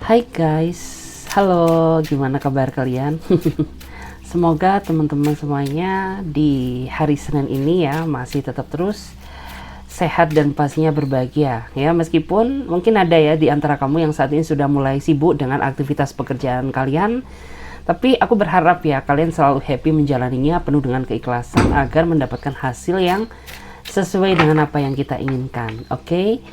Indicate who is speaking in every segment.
Speaker 1: Hai guys, halo, gimana kabar kalian? Semoga teman-teman semuanya di hari Senin ini ya masih tetap terus sehat dan pastinya berbahagia ya, meskipun mungkin ada ya di antara kamu yang saat ini sudah mulai sibuk dengan aktivitas pekerjaan kalian, tapi aku berharap ya kalian selalu happy menjalaninya penuh dengan keikhlasan agar mendapatkan hasil yang sesuai dengan apa yang kita inginkan. Oke?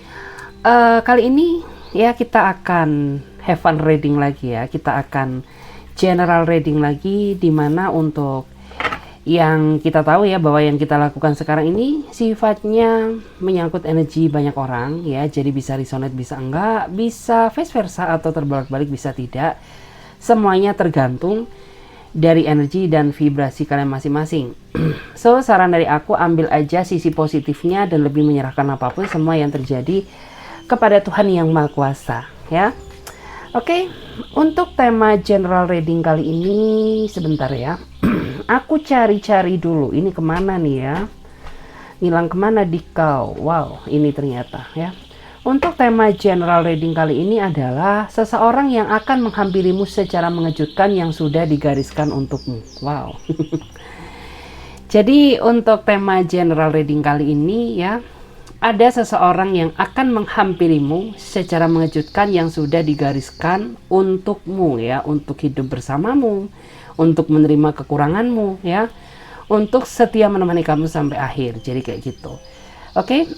Speaker 1: Kali ini ya kita akan have fun reading lagi ya, kita akan general reading lagi, dimana untuk yang kita tahu ya bahwa yang kita lakukan sekarang ini sifatnya menyangkut energi banyak orang ya, jadi bisa resonate bisa enggak, bisa vice versa atau terbolak-balik bisa tidak, semuanya tergantung dari energi dan vibrasi kalian masing-masing. So saran dari aku, ambil aja sisi positifnya dan lebih menyerahkan apapun semua yang terjadi kepada Tuhan yang Maha Kuasa ya. Oke, untuk tema general reading kali ini sebentar ya. Aku cari-cari dulu ini kemana nih ya, ngilang kemana di kau. Wow, ini ternyata ya. Untuk tema general reading kali ini adalah seseorang yang akan menghampirimu secara mengejutkan yang sudah digariskan untukmu. Wow. Jadi untuk tema general reading kali ini ya, ada seseorang yang akan menghampirimu secara mengejutkan yang sudah digariskan untukmu ya, untuk hidup bersamamu, untuk menerima kekuranganmu ya, untuk setia menemani kamu sampai akhir. Jadi kayak gitu. Oke,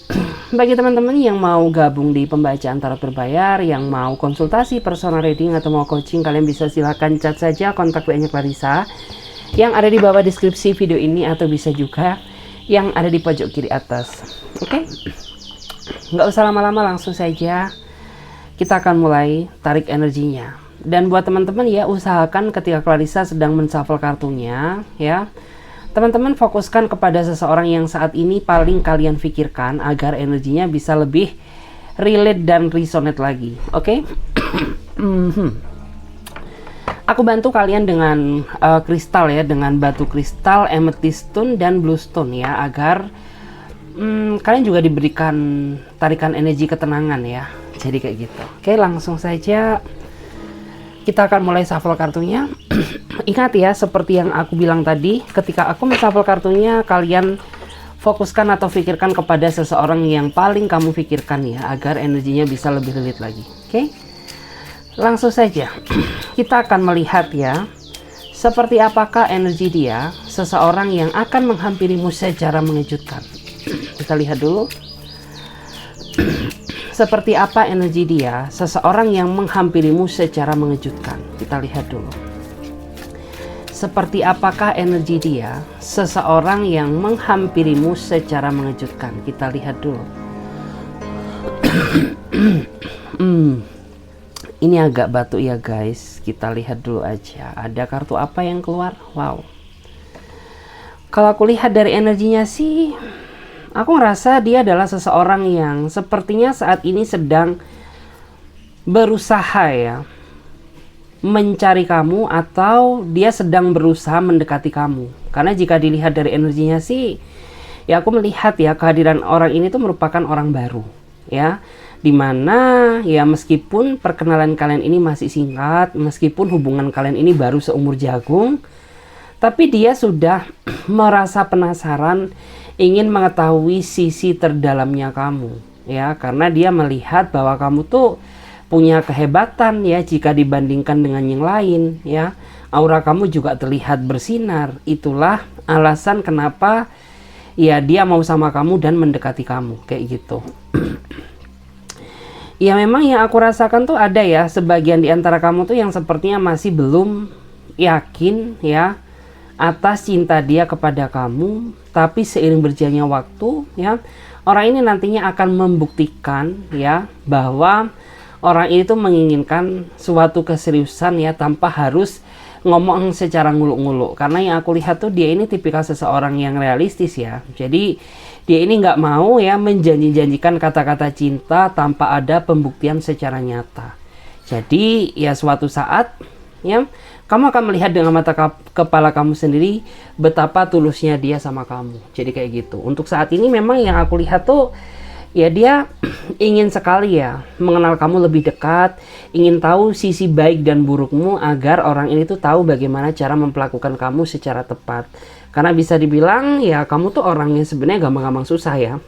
Speaker 1: bagi teman-teman yang mau gabung di pembacaan tarot berbayar, yang mau konsultasi personal reading atau mau coaching, kalian bisa silahkan chat saja kontak WA-nya Clarissa yang ada di bawah deskripsi video ini, atau bisa juga yang ada di pojok kiri atas. Oke, nggak usah lama-lama, langsung saja kita akan mulai tarik energinya. Dan buat teman-teman ya, usahakan ketika Clarissa sedang menshuffle kartunya ya, teman-teman fokuskan kepada seseorang yang saat ini paling kalian pikirkan agar energinya bisa lebih relate dan resonate lagi. Oke? Aku bantu kalian dengan kristal ya, dengan batu kristal, amethyst stone dan blue stone ya, agar kalian juga diberikan tarikan energi ketenangan ya. Jadi kayak gitu. Oke, langsung saja kita akan mulai shuffle kartunya. Ingat ya, seperti yang aku bilang tadi, ketika aku men-shuffle kartunya, kalian fokuskan atau pikirkan kepada seseorang yang paling kamu pikirkan ya, agar energinya bisa lebih relate lagi. Oke? Langsung saja. Kita akan melihat ya, seperti apakah energi dia, seseorang yang akan menghampirimu secara mengejutkan. Kita lihat dulu. Seperti apa energi dia, seseorang yang menghampirimu secara mengejutkan. Kita lihat dulu. Seperti apakah energi dia, seseorang yang menghampirimu secara mengejutkan. Kita lihat dulu. Ini agak batu ya guys. Kita lihat dulu aja. Ada kartu apa yang keluar? Wow. Kalau aku lihat dari energinya sih, aku ngerasa dia adalah seseorang yang sepertinya saat ini sedang berusaha ya mencari kamu, atau dia sedang berusaha mendekati kamu. Karena jika dilihat dari energinya sih, ya aku melihat ya kehadiran orang ini tuh merupakan orang baru ya, dimana ya meskipun perkenalan kalian ini masih singkat, meskipun hubungan kalian ini baru seumur jagung, tapi dia sudah merasa penasaran, ingin mengetahui sisi terdalamnya kamu ya, karena dia melihat bahwa kamu tuh punya kehebatan ya jika dibandingkan dengan yang lain ya. Aura kamu juga terlihat bersinar. Itulah alasan kenapa ya dia mau sama kamu dan mendekati kamu kayak gitu. Ya memang yang aku rasakan tuh ada ya sebagian di antara kamu tuh yang sepertinya masih belum yakin ya atas cinta dia kepada kamu, tapi seiring berjalannya waktu ya, orang ini nantinya akan membuktikan ya bahwa orang ini tuh menginginkan suatu keseriusan ya, tanpa harus ngomong secara nguluk-nguluk. Karena yang aku lihat tuh dia ini tipikal seseorang yang realistis ya. Jadi dia ini nggak mau ya menjanji-janjikan kata-kata cinta tanpa ada pembuktian secara nyata. Jadi ya suatu saat ya kamu akan melihat dengan mata kepala kamu sendiri betapa tulusnya dia sama kamu. Jadi kayak gitu. Untuk saat ini memang yang aku lihat tuh Ya dia ingin sekali ya mengenal kamu lebih dekat, ingin tahu sisi baik dan burukmu agar orang ini tuh tahu bagaimana cara memperlakukan kamu secara tepat. Karena bisa dibilang ya kamu tuh orang yang sebenarnya gampang-gampang susah ya.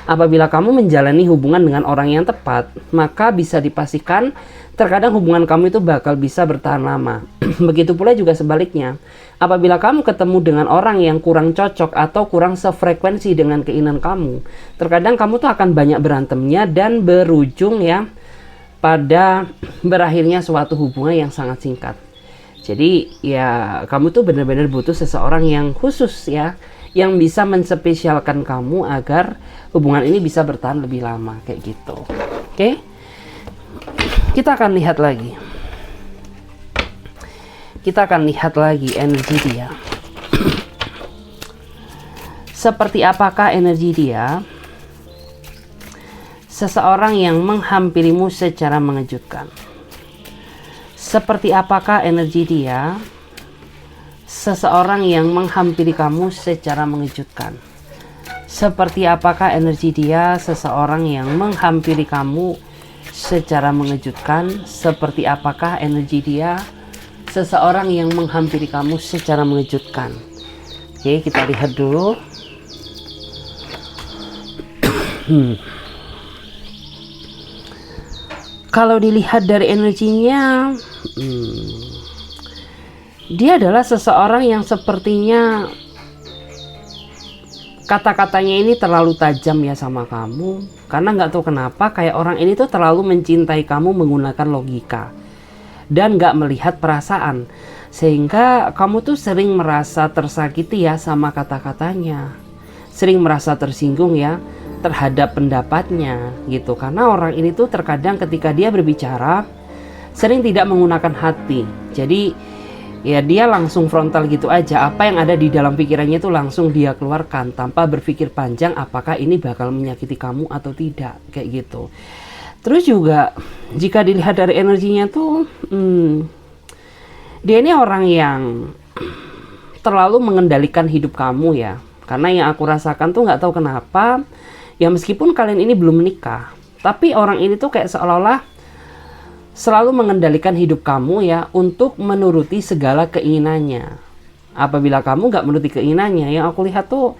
Speaker 1: Apabila kamu menjalani hubungan dengan orang yang tepat, maka bisa dipastikan terkadang hubungan kamu itu bakal bisa bertahan lama. Begitu pula juga sebaliknya. Apabila kamu ketemu dengan orang yang kurang cocok atau kurang sefrekuensi dengan keinginan kamu, terkadang kamu tuh akan banyak berantemnya dan berujung ya pada berakhirnya suatu hubungan yang sangat singkat. Jadi ya kamu tuh benar-benar butuh seseorang yang khusus ya, yang bisa menspesialkan kamu agar hubungan ini bisa bertahan lebih lama kayak gitu. Oke? Kita akan lihat lagi. Kita akan lihat lagi energi dia. Seperti apakah energi dia? Seseorang yang menghampirimu secara mengejutkan. Seperti apakah energi dia? Seseorang yang menghampiri kamu secara mengejutkan. Seperti apakah energi dia? Seseorang yang menghampiri kamu secara mengejutkan. Seperti apakah energi dia? Seseorang yang menghampiri kamu secara mengejutkan. Oke, kita lihat dulu. Kalau dilihat dari energinya, dia adalah seseorang yang sepertinya kata-katanya ini terlalu tajam ya sama kamu. Karena nggak tahu kenapa kayak orang ini tuh terlalu mencintai kamu menggunakan logika dan nggak melihat perasaan, sehingga kamu tuh sering merasa tersakiti ya sama kata-katanya, sering merasa tersinggung ya terhadap pendapatnya gitu. Karena orang ini tuh terkadang ketika dia berbicara sering tidak menggunakan hati, jadi ya dia langsung frontal gitu aja, apa yang ada di dalam pikirannya itu langsung dia keluarkan tanpa berpikir panjang apakah ini bakal menyakiti kamu atau tidak kayak gitu. Terus juga jika dilihat dari energinya tuh dia ini orang yang terlalu mengendalikan hidup kamu ya. Karena yang aku rasakan tuh nggak tahu kenapa ya, meskipun kalian ini belum menikah, tapi orang ini tuh kayak seolah-olah selalu mengendalikan hidup kamu ya untuk menuruti segala keinginannya. Apabila kamu nggak menuruti keinginannya, yang aku lihat tuh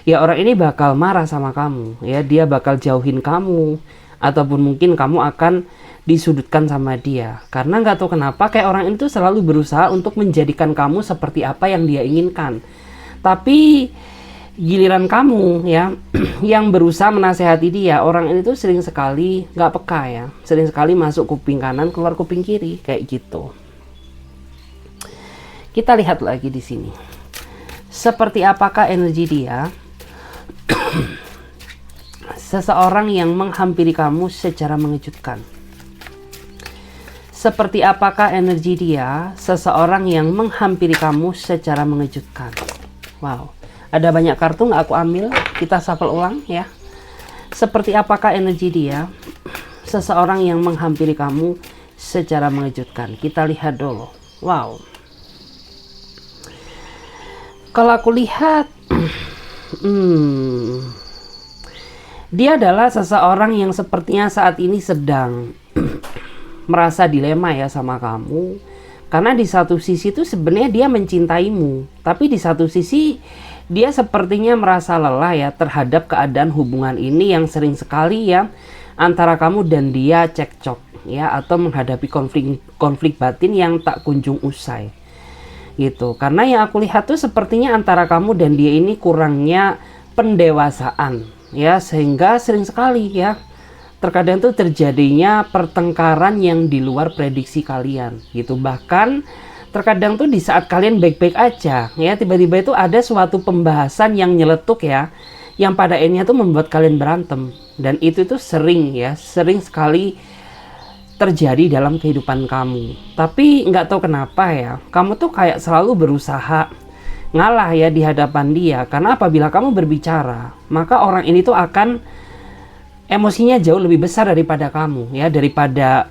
Speaker 1: ya orang ini bakal marah sama kamu ya, dia bakal jauhin kamu ataupun mungkin kamu akan disudutkan sama dia. Karena nggak tahu kenapa kayak orang itu selalu berusaha untuk menjadikan kamu seperti apa yang dia inginkan. Tapi giliran kamu ya yang berusaha menasehati dia, orang ini tuh sering sekali nggak peka ya, sering sekali masuk kuping kanan keluar kuping kiri kayak gitu. Kita lihat lagi di sini. Seperti apakah energi dia? Seseorang yang menghampiri kamu secara mengejutkan. Seperti apakah energi dia? Seseorang yang menghampiri kamu secara mengejutkan. Wow, ada banyak kartu nggak aku ambil. Kita shuffle ulang ya. Seperti apakah energi dia? Seseorang yang menghampiri kamu secara mengejutkan. Kita lihat dulu. Wow. Kalau aku lihat, dia adalah seseorang yang sepertinya saat ini sedang merasa dilema ya sama kamu. Karena di satu sisi itu sebenarnya dia mencintaimu, tapi di satu sisi dia sepertinya merasa lelah ya terhadap keadaan hubungan ini yang sering sekali ya antara kamu dan dia cekcok ya, atau menghadapi konflik batin yang tak kunjung usai gitu. Karena yang aku lihat tuh sepertinya antara kamu dan dia ini kurangnya pendewasaan ya, sehingga sering sekali ya terkadang tuh terjadinya pertengkaran yang di luar prediksi kalian gitu. Bahkan terkadang tuh di saat kalian baik-baik aja ya, tiba-tiba itu ada suatu pembahasan yang nyeletuk ya, yang pada akhirnya tuh membuat kalian berantem. Dan itu tuh sering ya, sering sekali terjadi dalam kehidupan kamu. Tapi nggak tahu kenapa ya, kamu tuh kayak selalu berusaha ngalah ya di hadapan dia. Karena apabila kamu berbicara, maka orang ini tuh akan emosinya jauh lebih besar daripada kamu ya, daripada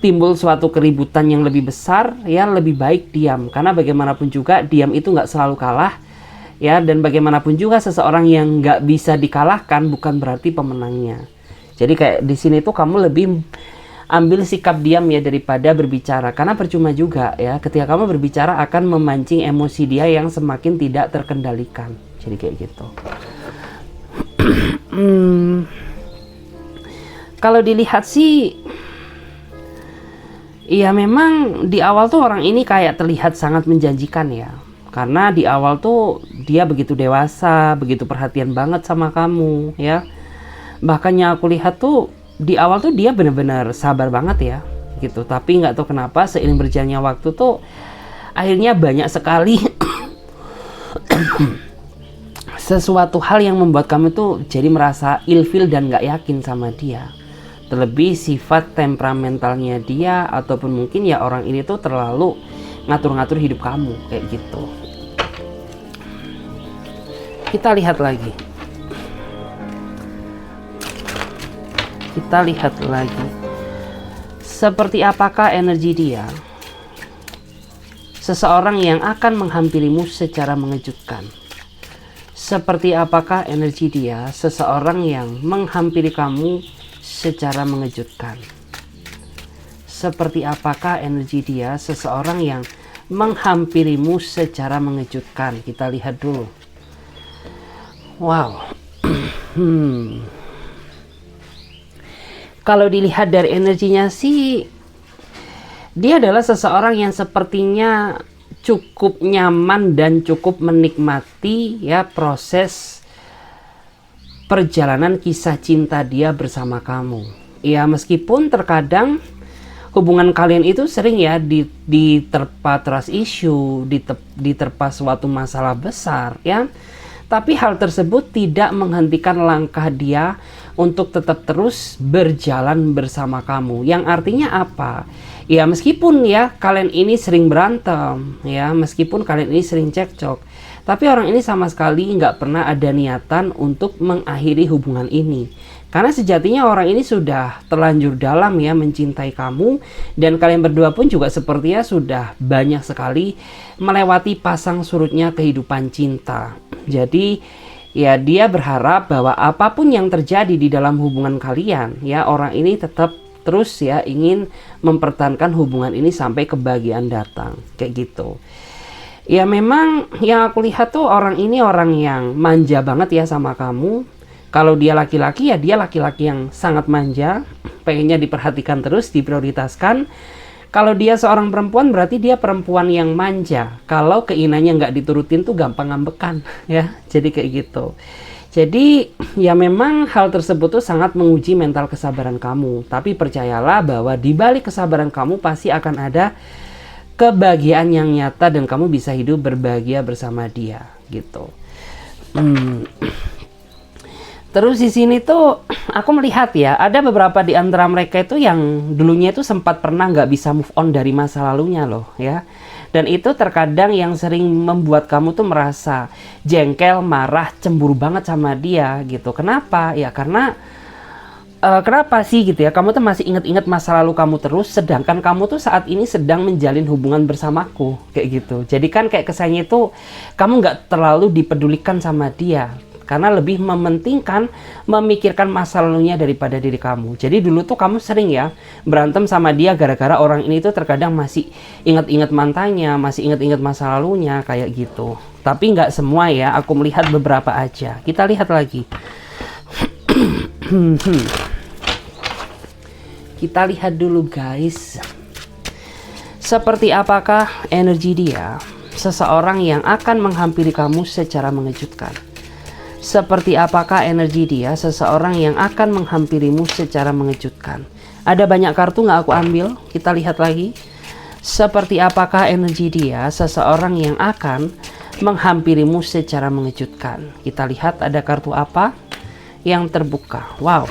Speaker 1: timbul suatu keributan yang lebih besar ya, lebih baik diam. Karena bagaimanapun juga diam itu nggak selalu kalah ya. Dan bagaimanapun juga seseorang yang nggak bisa dikalahkan bukan berarti pemenangnya. Jadi kayak di sini tuh kamu lebih ambil sikap diam ya daripada berbicara, karena percuma juga ya ketika kamu berbicara akan memancing emosi dia yang semakin tidak terkendalikan. Jadi kayak gitu. Kalau dilihat sih ya memang di awal tuh orang ini kayak terlihat sangat menjanjikan ya, karena di awal tuh dia begitu dewasa, begitu perhatian banget sama kamu ya. Bahkan yang aku lihat tuh di awal tuh dia benar-benar sabar banget ya gitu, tapi nggak tahu kenapa seiring berjalannya waktu tuh akhirnya banyak sekali sesuatu hal yang membuat kamu tuh jadi merasa ilfil dan nggak yakin sama dia. Terlebih sifat temperamentalnya dia, ataupun mungkin ya orang ini tuh terlalu ngatur-ngatur hidup kamu kayak gitu. Kita lihat lagi. Kita lihat lagi, seperti apakah energi dia, seseorang yang akan menghampirimu secara mengejutkan. Seperti apakah energi dia, seseorang yang menghampiri kamu secara mengejutkan. Seperti apakah energi dia, seseorang yang menghampirimu secara mengejutkan. Kita lihat dulu. Wow. Kalau dilihat dari energinya sih, dia adalah seseorang yang sepertinya cukup nyaman dan cukup menikmati ya proses perjalanan kisah cinta dia bersama kamu. Ya meskipun terkadang hubungan kalian itu sering ya diterpa trust issue, diterpa suatu masalah besar ya. Tapi hal tersebut tidak menghentikan langkah dia untuk tetap terus berjalan bersama kamu. Yang artinya apa? Ya meskipun ya kalian ini sering berantem, ya meskipun kalian ini sering cekcok, tapi orang ini sama sekali nggak pernah ada niatan untuk mengakhiri hubungan ini. Karena sejatinya orang ini sudah terlanjur dalam ya mencintai kamu, dan kalian berdua pun juga sepertinya sudah banyak sekali melewati pasang surutnya kehidupan cinta. Jadi ya dia berharap bahwa apapun yang terjadi di dalam hubungan kalian, ya orang ini tetap terus ya ingin mempertahankan hubungan ini sampai kebahagiaan datang, kayak gitu. Ya memang yang aku lihat tuh orang ini orang yang manja banget ya sama kamu. Kalau dia laki-laki ya dia laki-laki yang sangat manja, pengennya diperhatikan terus, diprioritaskan. Kalau dia seorang perempuan berarti dia perempuan yang manja. Kalau keinginannya nggak diturutin tuh gampang ngambekan ya. Jadi kayak gitu. Jadi ya memang hal tersebut tuh sangat menguji mental kesabaran kamu. Tapi percayalah bahwa di balik kesabaran kamu pasti akan ada kebahagiaan yang nyata dan kamu bisa hidup berbahagia bersama dia gitu. Terus di sini tuh aku melihat ya ada beberapa di antara mereka itu yang dulunya itu sempat pernah nggak bisa move on dari masa lalunya loh ya. Dan itu terkadang yang sering membuat kamu tuh merasa jengkel, marah, cemburu banget sama dia gitu. Kenapa? Ya karena kenapa sih gitu ya, kamu tuh masih inget-inget masa lalu kamu terus, sedangkan kamu tuh saat ini sedang menjalin hubungan bersamaku kayak gitu. Jadi kan kayak kesannya itu kamu nggak terlalu dipedulikan sama dia, karena lebih mementingkan memikirkan masa lalunya daripada diri kamu. Jadi dulu tuh kamu sering ya berantem sama dia gara-gara orang ini tuh terkadang masih inget-inget mantannya, masih inget-inget masa lalunya kayak gitu. Tapi nggak semua ya, aku melihat beberapa aja. Kita lihat lagi. Kita lihat dulu guys. Seperti apakah energi dia, seseorang yang akan menghampiri kamu secara mengejutkan. Seperti apakah energi dia, seseorang yang akan menghampirimu secara mengejutkan. Ada banyak kartu nggak aku ambil, kita lihat lagi. Seperti apakah energi dia, seseorang yang akan menghampirimu secara mengejutkan. Kita lihat ada kartu apa yang terbuka. Wow,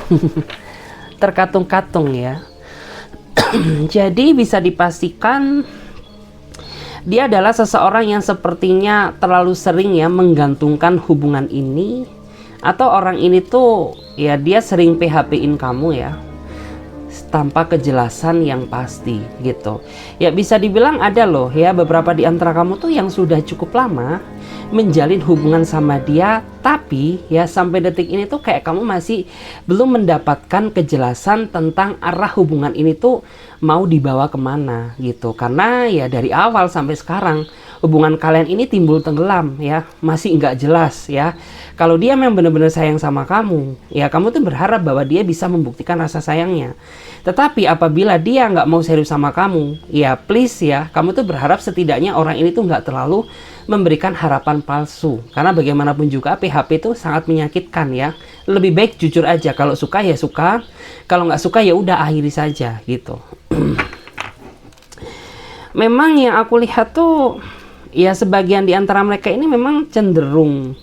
Speaker 1: terkatung-katung ya. Jadi bisa dipastikan dia adalah seseorang yang sepertinya terlalu sering ya menggantungkan hubungan ini, atau orang ini tuh ya dia sering PHP-in kamu ya tanpa kejelasan yang pasti gitu. Ya bisa dibilang ada loh ya beberapa di antara kamu tuh yang sudah cukup lama menjalin hubungan sama dia, tapi ya sampai detik ini tuh kayak kamu masih belum mendapatkan kejelasan tentang arah hubungan ini tuh mau dibawa kemana gitu. Karena ya dari awal sampai sekarang hubungan kalian ini timbul tenggelam ya, masih nggak jelas ya. Kalau dia memang benar-benar sayang sama kamu, ya kamu tuh berharap bahwa dia bisa membuktikan rasa sayangnya. Tetapi apabila dia nggak mau serius sama kamu, ya please ya, kamu tuh berharap setidaknya orang ini tuh nggak terlalu memberikan harapan palsu. Karena bagaimanapun juga PHP itu sangat menyakitkan ya. Lebih baik jujur aja, kalau suka ya suka, kalau nggak suka ya udah akhiri saja gitu. Memang yang aku lihat tuh, ya sebagian di antara mereka ini memang cenderung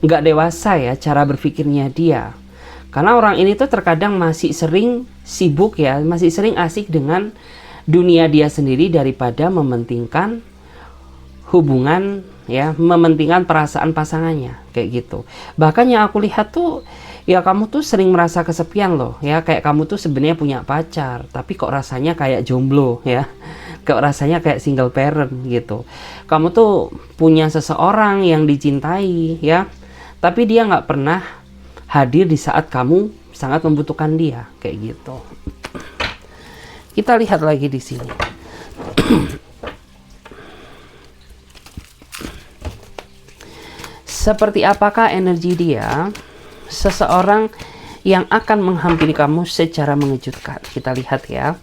Speaker 1: nggak dewasa ya cara berpikirnya dia. Karena orang ini tuh terkadang masih sering sibuk ya, masih sering asik dengan dunia dia sendiri daripada mementingkan hubungan ya, mementingkan perasaan pasangannya kayak gitu. Bahkan yang aku lihat tuh, ya kamu tuh sering merasa kesepian loh ya, kayak kamu tuh sebenarnya punya pacar, tapi kok rasanya kayak jomblo ya. Kok rasanya kayak single parent gitu. Kamu tuh punya seseorang yang dicintai ya, tapi dia nggak pernah hadir di saat kamu sangat membutuhkan dia kayak gitu. Kita lihat lagi di sini. Seperti apakah energi dia, seseorang yang akan menghampiri kamu secara mengejutkan. Kita lihat ya.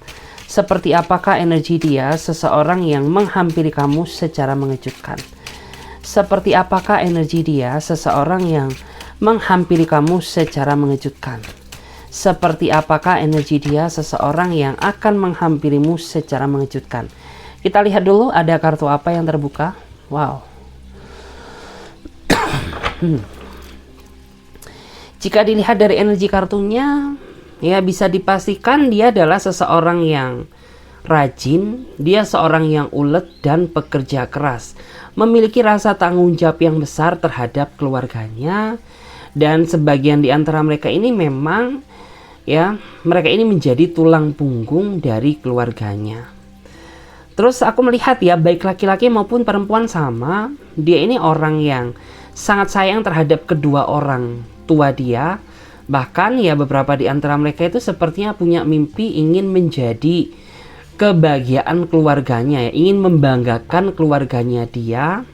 Speaker 1: Seperti apakah energi dia, seseorang yang menghampiri kamu secara mengejutkan. Seperti apakah energi dia, seseorang yang menghampiri kamu secara mengejutkan. Seperti apakah energi dia, seseorang yang akan menghampirimu secara mengejutkan. Kita lihat dulu ada kartu apa yang terbuka. Wow. Jika dilihat dari energi kartunya, ya bisa dipastikan dia adalah seseorang yang rajin, dia seorang yang ulet dan pekerja keras, memiliki rasa tanggung jawab yang besar terhadap keluarganya, dan sebagian di antara mereka ini memang ya, mereka ini menjadi tulang punggung dari keluarganya. Terus aku melihat ya, baik laki-laki maupun perempuan sama, dia ini orang yang sangat sayang terhadap kedua orang tua dia. Bahkan ya beberapa di antara mereka itu sepertinya punya mimpi ingin menjadi kebahagiaan keluarganya ya, ingin membanggakan keluarganya dia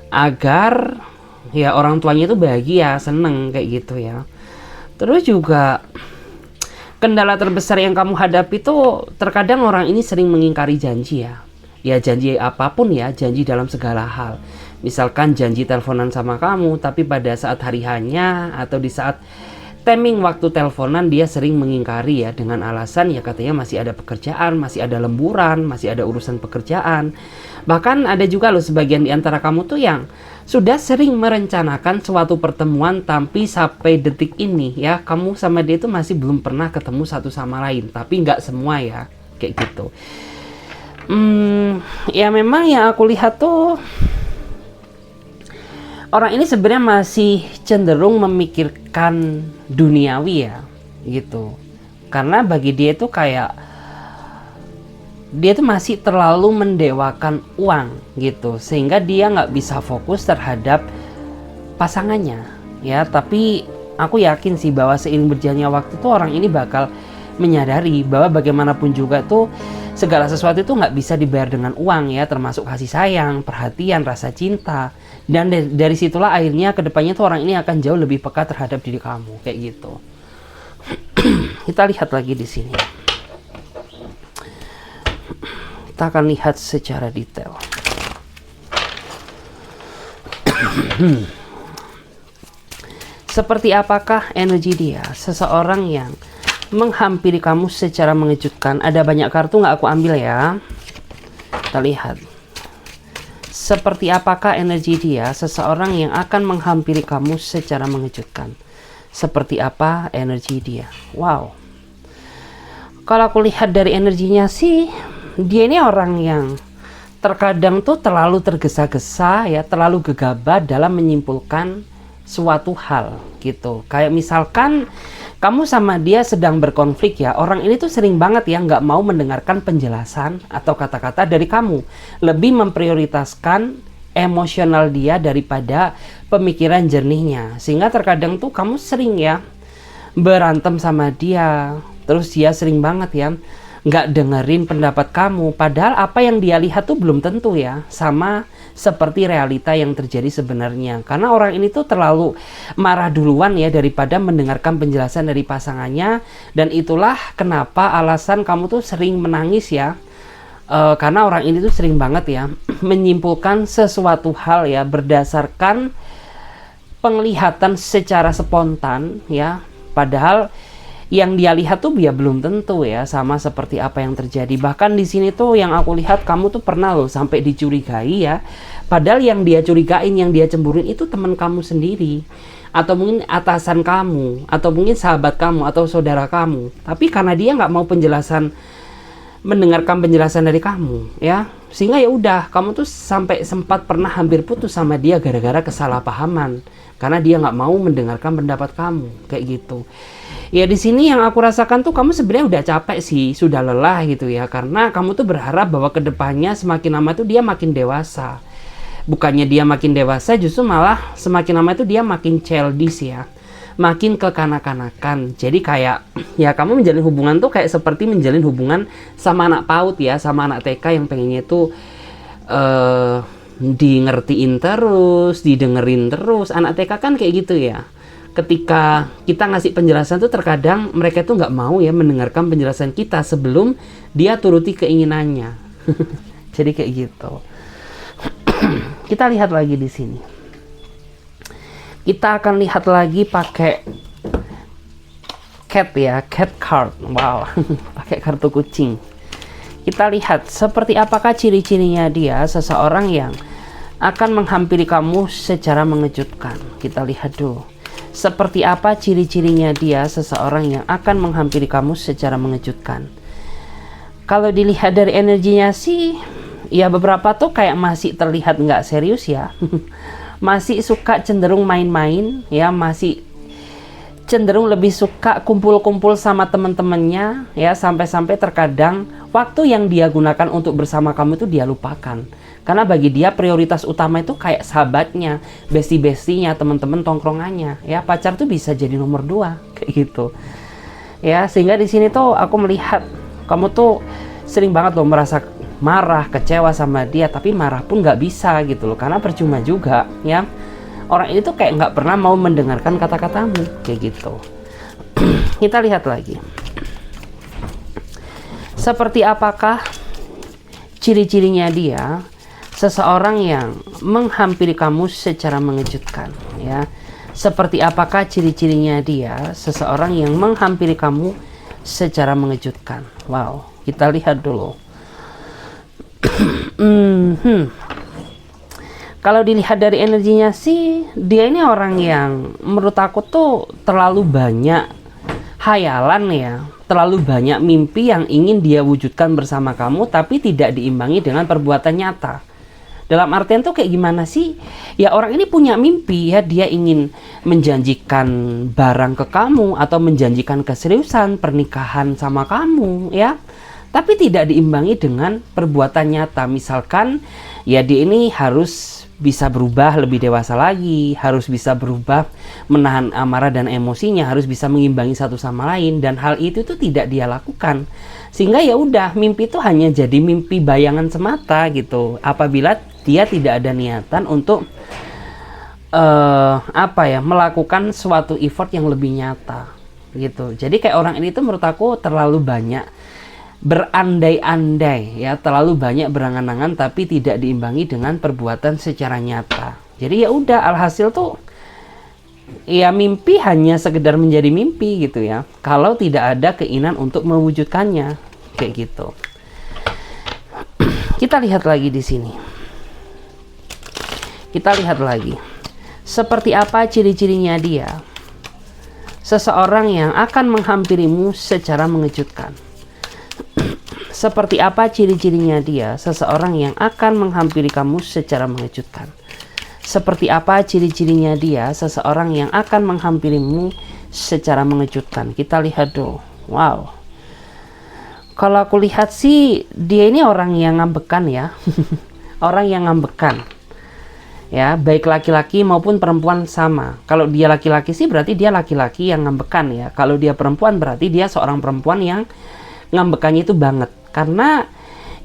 Speaker 1: agar ya orang tuanya itu bahagia, seneng kayak gitu ya. Terus juga kendala terbesar yang kamu hadapi itu terkadang orang ini sering mengingkari janji ya. Ya janji apapun ya, janji dalam segala hal. Misalkan janji teleponan sama kamu, tapi pada saat hari hanya atau di saat timing waktu teleponan dia sering mengingkari ya, dengan alasan ya katanya masih ada pekerjaan, masih ada lemburan, masih ada urusan pekerjaan. Bahkan ada juga loh sebagian di antara kamu tuh yang sudah sering merencanakan suatu pertemuan, tapi sampai detik ini ya kamu sama dia itu masih belum pernah ketemu satu sama lain. Tapi nggak semua ya kayak gitu. Ya memang yang aku lihat tuh orang ini sebenarnya masih cenderung memikirkan duniawi ya gitu. Karena bagi dia itu kayak dia tuh masih terlalu mendewakan uang gitu, sehingga dia nggak bisa fokus terhadap pasangannya ya. Tapi aku yakin sih bahwa seiring berjalannya waktu tuh orang ini bakal menyadari bahwa bagaimanapun juga tuh segala sesuatu itu nggak bisa dibayar dengan uang ya, termasuk kasih sayang, perhatian, rasa cinta. Dan dari situlah akhirnya kedepannya tuh orang ini akan jauh lebih peka terhadap diri kamu kayak gitu. Kita lihat lagi di sini. Kita akan lihat secara detail. Seperti apakah energi dia, seseorang yang menghampiri kamu secara mengejutkan. Ada banyak kartu, nggak aku ambil ya. Kita lihat. Seperti apakah energi dia, seseorang yang akan menghampiri kamu secara mengejutkan. Seperti apa energi dia. Wow. Kalau aku lihat dari energinya sih, dia ini orang yang terkadang tuh terlalu tergesa-gesa ya, terlalu gegabah dalam menyimpulkan suatu hal gitu. Kayak misalkan kamu sama dia sedang berkonflik ya, orang ini tuh sering banget ya nggak mau mendengarkan penjelasan atau kata-kata dari kamu, lebih memprioritaskan emosional dia daripada pemikiran jernihnya. Sehingga terkadang tuh kamu sering ya berantem sama dia, terus dia sering banget ya nggak dengerin pendapat kamu, padahal apa yang dia lihat tuh belum tentu ya sama seperti realita yang terjadi sebenarnya. Karena orang ini tuh terlalu marah duluan ya daripada mendengarkan penjelasan dari pasangannya, dan itulah kenapa alasan kamu tuh sering menangis ya. Karena orang ini tuh sering banget ya menyimpulkan sesuatu hal ya berdasarkan penglihatan secara spontan ya, padahal yang dia lihat tuh dia belum tentu ya sama seperti apa yang terjadi. Bahkan di sini tuh yang aku lihat kamu tuh pernah loh sampai dicurigai ya, padahal yang dia curigain, yang dia cemburuin itu teman kamu sendiri, atau mungkin atasan kamu, atau mungkin sahabat kamu, atau saudara kamu. Tapi karena dia nggak mau mendengarkan penjelasan dari kamu ya, sehingga ya udah kamu tuh sampai sempat pernah hampir putus sama dia gara-gara kesalahpahaman, karena dia nggak mau mendengarkan pendapat kamu kayak gitu. Ya di sini yang aku rasakan tuh kamu sebenarnya udah capek sih, sudah lelah gitu ya, karena kamu tuh berharap bahwa kedepannya semakin lama tuh dia makin dewasa. Bukannya dia makin dewasa, justru malah semakin lama itu dia makin childish ya, makin kekanak-kanakan. Jadi kayak ya kamu menjalin hubungan tuh kayak seperti menjalin hubungan sama anak PAUD ya, sama anak TK yang pengennya tuh di ngertiin terus, didengerin terus. Anak TK kan kayak gitu ya. Ketika kita ngasih penjelasan tuh terkadang mereka tuh nggak mau ya mendengarkan penjelasan kita sebelum dia turuti keinginannya. Jadi kayak gitu. Kita lihat lagi di sini. Kita akan lihat lagi pakai cat ya, cat card. Wow, pakai kartu kucing. Kita lihat seperti apakah ciri-cirinya dia seseorang yang akan menghampiri kamu secara mengejutkan. Kita lihat dulu. Seperti apa ciri-cirinya dia seseorang yang akan menghampiri kamu secara mengejutkan. Kalau dilihat dari energinya sih, ya beberapa tuh kayak masih terlihat nggak serius ya. Masih suka cenderung main-main ya, masih cenderung lebih suka kumpul-kumpul sama teman-temannya ya, sampai-sampai terkadang waktu yang dia gunakan untuk bersama kamu itu dia lupakan. Karena bagi dia prioritas utama itu kayak sahabatnya, bestie-bestinya, teman-teman tongkrongannya. Ya, pacar tuh bisa jadi nomor 2 kayak gitu. Ya, sehingga di sini tuh aku melihat kamu tuh sering banget loh merasa marah, kecewa sama dia, tapi marah pun nggak bisa gitu loh, karena percuma juga ya. Orang ini tuh kayak nggak pernah mau mendengarkan kata-katamu kayak gitu. Kita lihat lagi. Seperti apakah ciri-cirinya dia? Seseorang yang menghampiri kamu secara mengejutkan ya. Seperti apakah ciri-cirinya dia? Seseorang yang menghampiri kamu secara mengejutkan. Wow, kita lihat dulu. Kalau dilihat dari energinya sih, dia ini orang yang menurut aku tuh terlalu banyak hayalan ya, terlalu banyak mimpi yang ingin dia wujudkan bersama kamu, tapi tidak diimbangi dengan perbuatan nyata. Dalam artian tuh kayak gimana sih? Ya orang ini punya mimpi ya, dia ingin menjanjikan barang ke kamu atau menjanjikan keseriusan pernikahan sama kamu ya, tapi tidak diimbangi dengan perbuatan nyata. Misalkan ya dia ini harus bisa berubah lebih dewasa lagi, harus bisa berubah menahan amarah dan emosinya, harus bisa mengimbangi satu sama lain, dan hal itu tuh tidak dia lakukan. Sehingga ya udah, mimpi itu hanya jadi mimpi bayangan semata gitu, apabila dia tidak ada niatan untuk melakukan suatu effort yang lebih nyata gitu. Jadi kayak orang ini tuh menurut aku terlalu banyak berandai-andai ya, terlalu banyak berangan-angan tapi tidak diimbangi dengan perbuatan secara nyata. Jadi ya udah, alhasil tuh ya mimpi hanya sekedar menjadi mimpi gitu ya, kalau tidak ada keinginan untuk mewujudkannya kayak gitu. Kita lihat lagi di sini. Kita lihat lagi. Seperti apa ciri-cirinya dia? Seseorang yang akan menghampirimu secara mengejutkan. Seperti apa ciri-cirinya dia? Seseorang yang akan menghampiri kamu secara mengejutkan. Seperti apa ciri-cirinya dia? Seseorang yang akan menghampirimu secara mengejutkan. Kita lihat dulu. Wow. Kalau aku lihat sih, dia ini orang yang ngambekan ya. Orang yang ngambekan. Ya, baik laki-laki maupun perempuan sama. Kalau dia laki-laki sih berarti dia laki-laki yang ngambekan ya. Kalau dia perempuan berarti dia seorang perempuan yang ngambekannya itu banget. Karena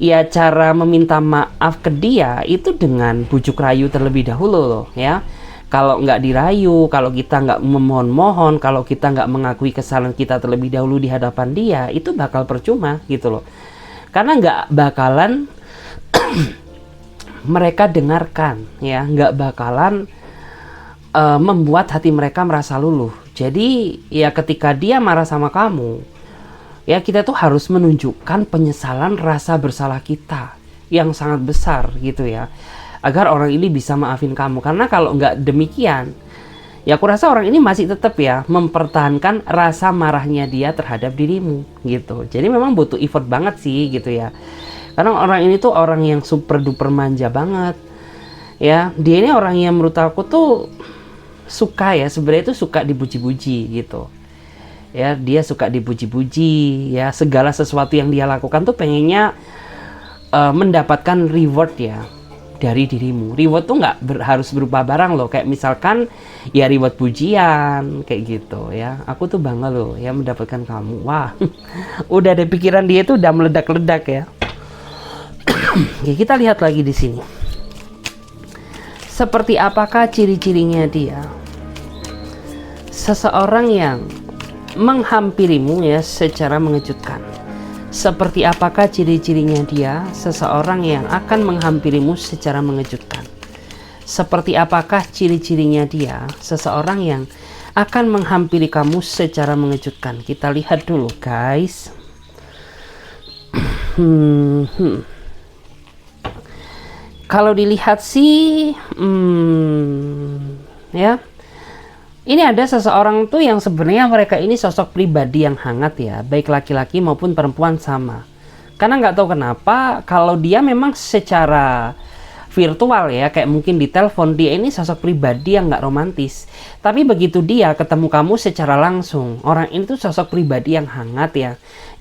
Speaker 1: ya cara meminta maaf ke dia itu dengan bujuk rayu terlebih dahulu loh ya. Kalau nggak dirayu, kalau kita nggak memohon-mohon, kalau kita nggak mengakui kesalahan kita terlebih dahulu di hadapan dia, itu bakal percuma gitu loh. Karena nggak bakalan mereka dengarkan ya, nggak bakalan membuat hati mereka merasa luluh. Jadi ya ketika dia marah sama kamu ya, kita tuh harus menunjukkan penyesalan rasa bersalah kita yang sangat besar gitu ya, agar orang ini bisa maafin kamu. Karena kalau nggak demikian ya, aku rasa orang ini masih tetap ya mempertahankan rasa marahnya dia terhadap dirimu gitu. Jadi memang butuh effort banget sih gitu ya. Karena orang ini tuh orang yang super duper manja banget ya. Dia ini orang yang menurut aku tuh suka ya, sebenarnya itu suka dipuji-puji gitu ya. Dia suka dipuji-puji ya, segala sesuatu yang dia lakukan tuh pengennya mendapatkan reward ya dari dirimu. Reward tuh nggak harus berupa barang loh, kayak misalkan ya reward pujian kayak gitu ya. Aku tuh bangga loh ya mendapatkan kamu. Wah, udah ada pikiran dia tuh udah meledak-ledak ya. Oke, kita lihat lagi di sini. Seperti apakah ciri-cirinya dia? Seseorang yang menghampirimu ya secara mengejutkan. Seperti apakah ciri-cirinya dia? Seseorang yang akan menghampirimu secara mengejutkan. Seperti apakah ciri-cirinya dia? Seseorang yang akan menghampiri kamu secara mengejutkan. Kita lihat dulu guys. Kalau dilihat sih ya, ini ada seseorang tuh yang sebenarnya mereka ini sosok pribadi yang hangat ya, baik laki-laki maupun perempuan sama. Karena nggak tahu kenapa kalau dia memang secara virtual ya, kayak mungkin di telepon, dia ini sosok pribadi yang nggak romantis. Tapi begitu dia ketemu kamu secara langsung, orang ini tuh sosok pribadi yang hangat ya,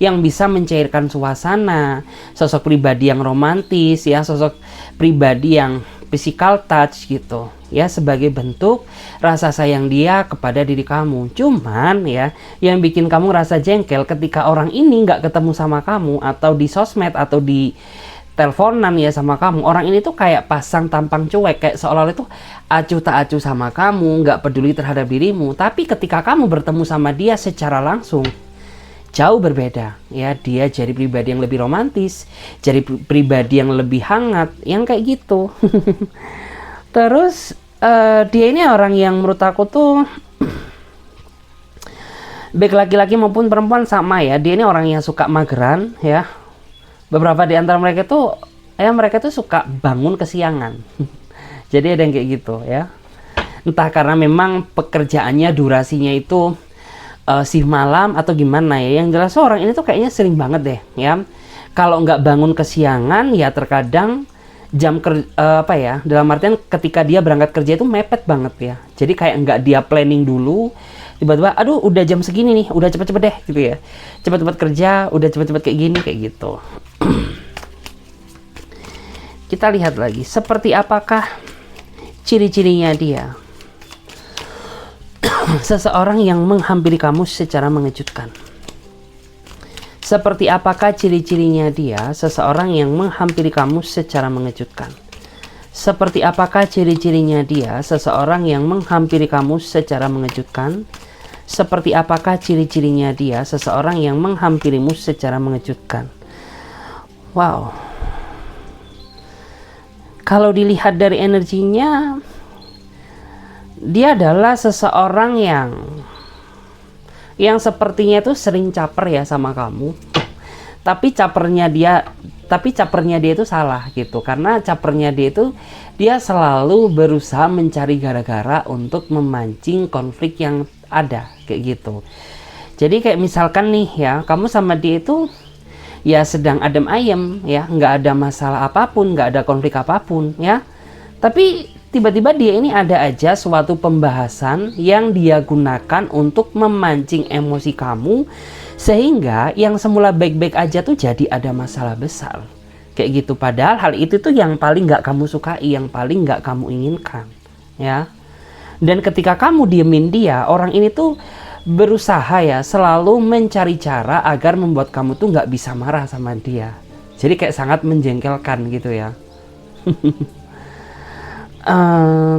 Speaker 1: yang bisa mencairkan suasana, sosok pribadi yang romantis ya, sosok pribadi yang physical touch gitu ya, sebagai bentuk rasa sayang dia kepada diri kamu. Cuman ya, yang bikin kamu rasa jengkel ketika orang ini nggak ketemu sama kamu, atau di sosmed atau di teleponan ya sama kamu, orang ini tuh kayak pasang tampang cuek, kayak seolah-olah itu acuh tak acuh sama kamu, nggak peduli terhadap dirimu. Tapi ketika kamu bertemu sama dia secara langsung, jauh berbeda ya. Dia jadi pribadi yang lebih romantis, jadi pribadi yang lebih hangat, yang kayak gitu. Terus dia ini orang yang menurut aku tuh baik laki-laki maupun perempuan sama ya, dia ini orang yang suka mageran ya. Beberapa di antara mereka tuh ya, mereka tuh suka bangun kesiangan. Jadi ada yang kayak gitu ya, entah karena memang pekerjaannya durasinya itu shift malam atau gimana ya. Yang jelas orang ini tuh kayaknya sering banget deh ya, kalau nggak bangun kesiangan ya terkadang jam apa ya, dalam artian ketika dia berangkat kerja itu mepet banget ya. Jadi kayak nggak dia planning dulu, tiba-tiba aduh udah jam segini nih, udah cepet-cepet deh gitu ya, cepet-cepet kerja, udah cepet-cepet kayak gini kayak gitu. Kita lihat lagi, seperti apakah ciri-cirinya dia? Seseorang yang menghampiri kamu secara mengejutkan. Seperti apakah ciri-cirinya dia? Seseorang yang menghampiri kamu secara mengejutkan. Seperti apakah ciri-cirinya dia? Seseorang yang menghampiri kamu secara mengejutkan. Seperti apakah ciri-cirinya dia? Seseorang yang menghampirimu secara mengejutkan. Wow. Kalau dilihat dari energinya, dia adalah seseorang yang sepertinya itu sering caper ya sama kamu. Tapi capernya dia itu salah gitu. Karena capernya dia itu, dia selalu berusaha mencari gara-gara untuk memancing konflik yang ada kayak gitu. Jadi kayak misalkan nih ya, kamu sama dia itu ya sedang adem ayem ya, nggak ada masalah apapun, nggak ada konflik apapun ya. Tapi tiba-tiba dia ini ada aja suatu pembahasan yang dia gunakan untuk memancing emosi kamu, sehingga yang semula baik-baik aja tuh jadi ada masalah besar kayak gitu. Padahal hal itu tuh yang paling nggak kamu sukai, yang paling nggak kamu inginkan, ya. Dan ketika kamu diemin dia, orang ini tuh berusaha ya selalu mencari cara agar membuat kamu tuh nggak bisa marah sama dia. Jadi kayak sangat menjengkelkan gitu ya.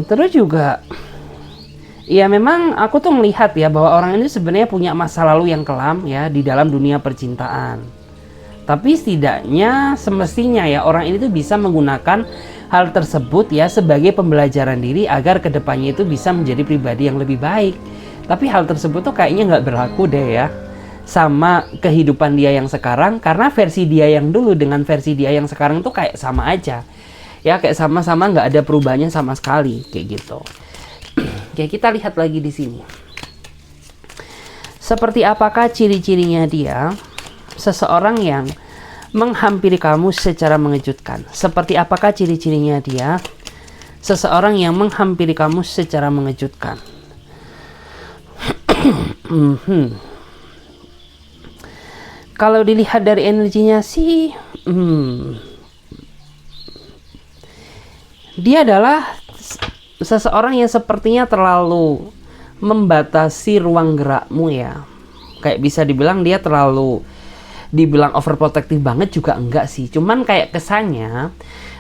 Speaker 1: Terus juga ya memang aku tuh melihat ya bahwa orang ini sebenarnya punya masa lalu yang kelam ya di dalam dunia percintaan. Tapi setidaknya semestinya ya orang ini tuh bisa menggunakan hal tersebut ya sebagai pembelajaran diri agar kedepannya itu bisa menjadi pribadi yang lebih baik. Tapi hal tersebut tuh kayaknya nggak berlaku deh ya sama kehidupan dia yang sekarang, karena versi dia yang dulu dengan versi dia yang sekarang tuh kayak sama aja. Ya kayak sama-sama nggak ada perubahannya sama sekali kayak gitu. Oke, kita lihat lagi di sini. Seperti apakah ciri-cirinya dia? Seseorang yang menghampiri kamu secara mengejutkan. Seperti apakah ciri-cirinya dia? Seseorang yang menghampiri kamu secara mengejutkan. Kalau dilihat dari energinya sih, dia adalah seseorang yang sepertinya terlalu membatasi ruang gerakmu ya. Kayak bisa dibilang dia terlalu, dibilang overprotective banget juga enggak sih. Cuman kayak kesannya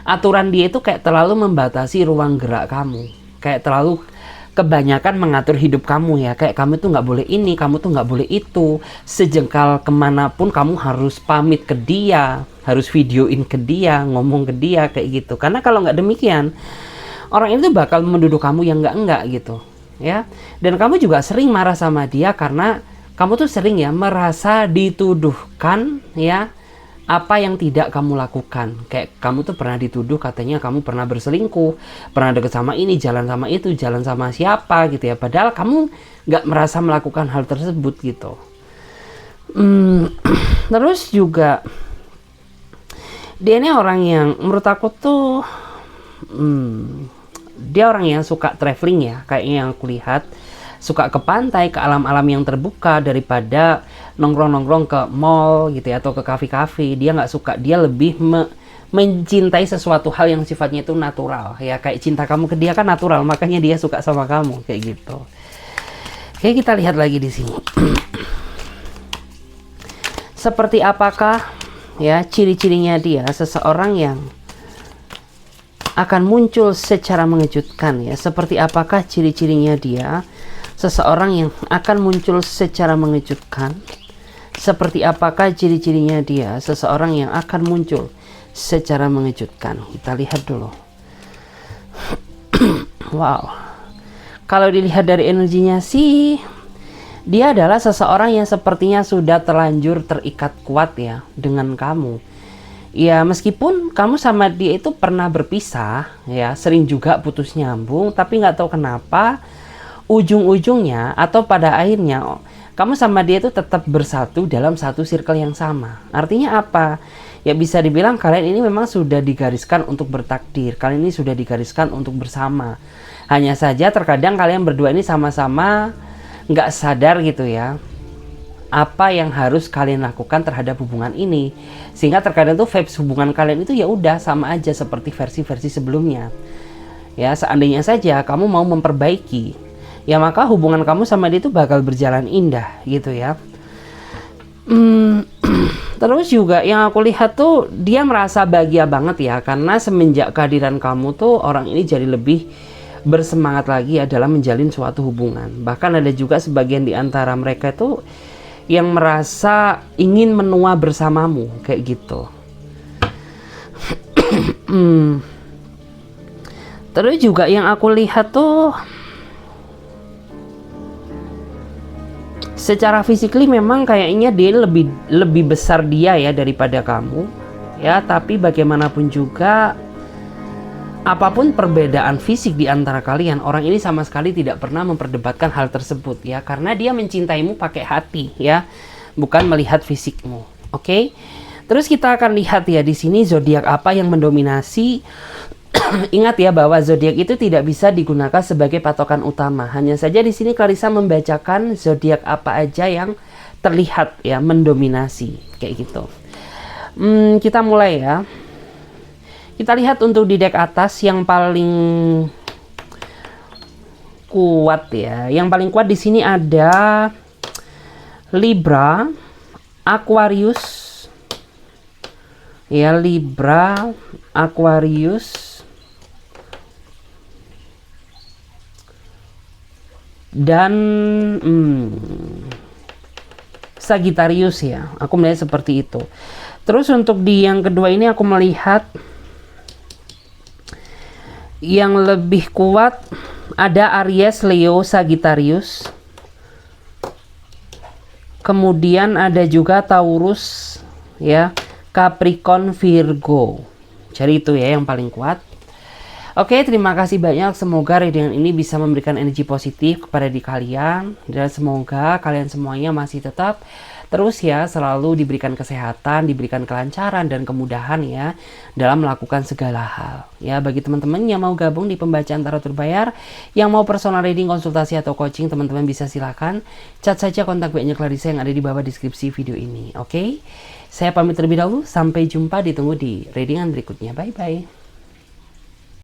Speaker 1: aturan dia itu kayak terlalu membatasi ruang gerak kamu. Kayak terlalu kebanyakan mengatur hidup kamu ya. Kayak kamu tuh nggak boleh ini, kamu tuh nggak boleh itu. Sejengkal kemanapun kamu harus pamit ke dia, harus videoin ke dia, ngomong ke dia kayak gitu. Karena kalau nggak demikian, orang itu bakal menuduh kamu yang enggak gitu ya. Dan kamu juga sering marah sama dia karena kamu tuh sering ya merasa dituduhkan ya apa yang tidak kamu lakukan. Kayak kamu tuh pernah dituduh katanya kamu pernah berselingkuh, pernah deket sama ini, jalan sama itu, jalan sama siapa gitu ya. Padahal kamu nggak merasa melakukan hal tersebut gitu. Terus juga dia ini orang yang menurut aku tuh dia orang yang suka traveling ya, kayaknya yang aku lihat. Suka ke pantai, ke alam-alam yang terbuka daripada nongkrong-nongkrong ke mall gitu ya, atau ke kafe-kafe. Dia nggak suka, dia lebih mencintai sesuatu hal yang sifatnya itu natural ya. Kayak cinta kamu ke dia kan natural, makanya dia suka sama kamu kayak gitu. Oke, kita lihat lagi di sini. Seperti apakah ya ciri-cirinya dia? Seseorang yang akan muncul secara mengejutkan ya. Seperti apakah ciri-cirinya dia? Seseorang yang akan muncul secara mengejutkan. Seperti apakah ciri-cirinya dia? Seseorang yang akan muncul secara mengejutkan. Kita lihat dulu. Wow. Kalau dilihat dari energinya sih, dia adalah seseorang yang sepertinya sudah terlanjur terikat kuat ya dengan kamu. Ya meskipun kamu sama dia itu pernah berpisah ya, sering juga putus nyambung, tapi nggak tahu kenapa ujung-ujungnya atau pada akhirnya kamu sama dia itu tetap bersatu dalam satu circle yang sama. Artinya apa? Ya bisa dibilang kalian ini memang sudah digariskan untuk bertakdir. Kalian ini sudah digariskan untuk bersama. Hanya saja terkadang kalian berdua ini sama-sama nggak sadar gitu ya, apa yang harus kalian lakukan terhadap hubungan ini. Sehingga terkadang tuh vibes hubungan kalian itu ya udah sama aja seperti versi-versi sebelumnya. Ya seandainya saja kamu mau memperbaiki, ya maka hubungan kamu sama dia itu bakal berjalan indah gitu ya. Terus juga yang aku lihat tuh dia merasa bahagia banget ya, karena semenjak kehadiran kamu tuh orang ini jadi lebih bersemangat lagi ya dalam menjalin suatu hubungan. Bahkan ada juga sebagian di antara mereka itu yang merasa ingin menua bersamamu kayak gitu. Terus juga yang aku lihat tuh secara physically memang kayaknya dia lebih besar dia ya daripada kamu ya. Tapi bagaimanapun juga, apapun perbedaan fisik di antara kalian, orang ini sama sekali tidak pernah memperdebatkan hal tersebut ya, karena dia mencintaimu pakai hati ya, bukan melihat fisikmu. Oke? Terus kita akan lihat ya di sini zodiak apa yang mendominasi. Ingat ya bahwa zodiak itu tidak bisa digunakan sebagai patokan utama. Hanya saja di sini Clarissa membacakan zodiak apa aja yang terlihat ya mendominasi kayak gitu. Kita mulai ya. Kita lihat untuk di deck atas yang paling kuat ya. Yang paling kuat di sini ada Libra, Aquarius. Ya, Libra, Aquarius, dan Sagittarius ya. Aku melihat seperti itu. Terus untuk di yang kedua ini aku melihat yang lebih kuat ada Aries, Leo, Sagittarius. Kemudian ada juga Taurus ya, Capricorn, Virgo. Jadi itu ya yang paling kuat. Oke, terima kasih banyak. Semoga readingan ini bisa memberikan energi positif kepada diri kalian. Dan semoga kalian semuanya masih tetap terus ya selalu diberikan kesehatan, diberikan kelancaran dan kemudahan ya dalam melakukan segala hal. Ya, bagi teman-teman yang mau gabung di pembacaan tarot berbayar, yang mau personal reading, konsultasi atau coaching, teman-teman bisa silakan chat saja kontak WA-nya Clarissa yang ada di bawah deskripsi video ini. Oke. Saya pamit terlebih dahulu, sampai jumpa, ditunggu di readingan berikutnya. Bye-bye.